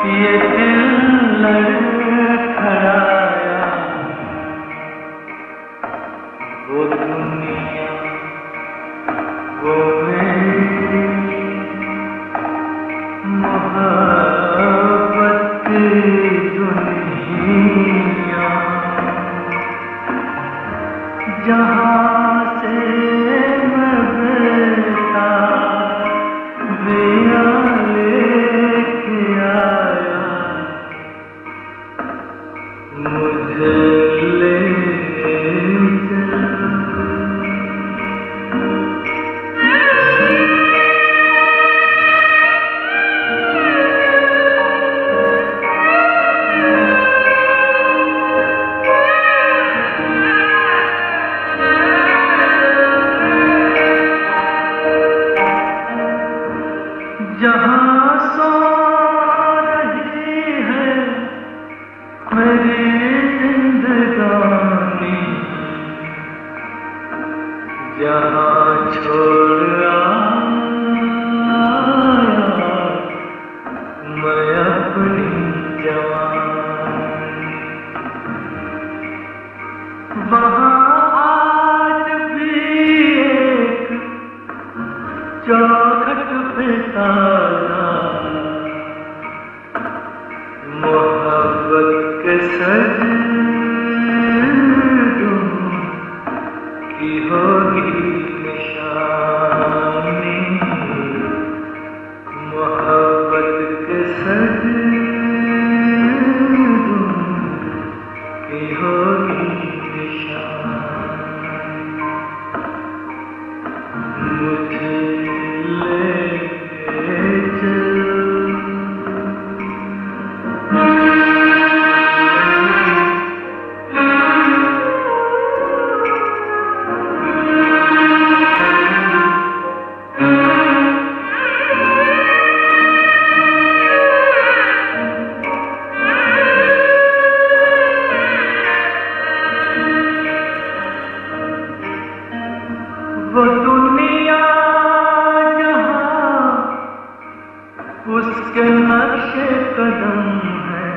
ये दिल लड़खड़ाया, वो दुनिया वो मेरी मोहब्बत की दुनिया, जहाँ से मैं बेटा बिया लेके आया, मुझे ले जहाँ सो रही है मेरी जिंदगानी, जहाँ छोड़ आया मैं अपनी जवानी, वहाँ आज भी एक चौखट पे ताला, मोहब्बत के सजदों की होगी निशानी, मोहब्बत के सजदों की होगी निशानी, मुझे वो दुनिया जहाँ उसके नक्शे कदम है,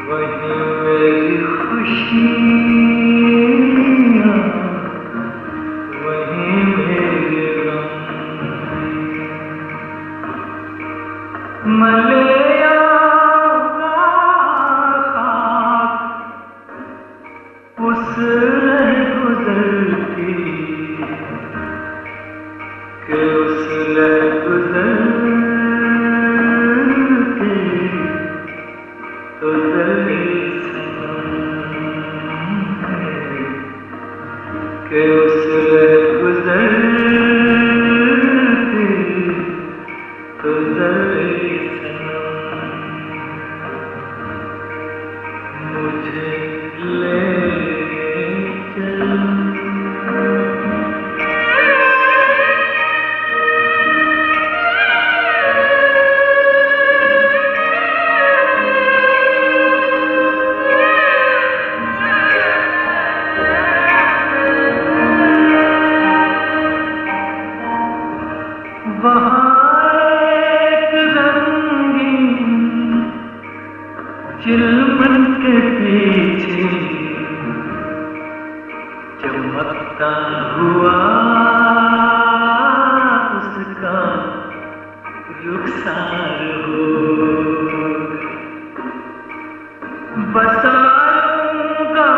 वहीं मेरी खुशियाँ, वहीं मेरे गम, मैं ले आऊँगा खाक उस के उस गुजर के तो जली सनम है, के उस गुजर के तो जली सनम, मुझे ले चल। वहाँ एक रंगीन चिलमन के पीछे चमकता हुआ उसका रुखसार हो, बसाऊंगा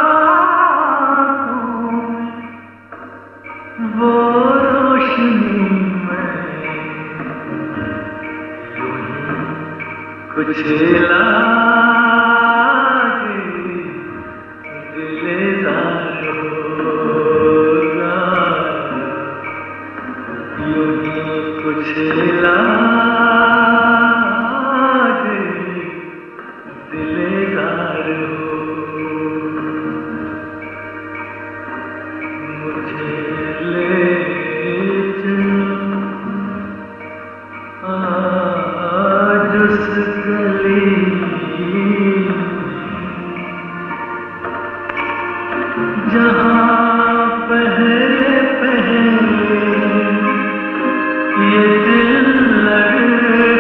वो रोशनी कुछ लागे दिलेदार होगा, यूं ही कुछ लागे दिलेदार हो, मुझे ले आज उस गली जहाँ पहले ये दिल लड़े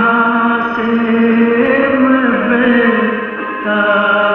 जहाँ से मैं बेताब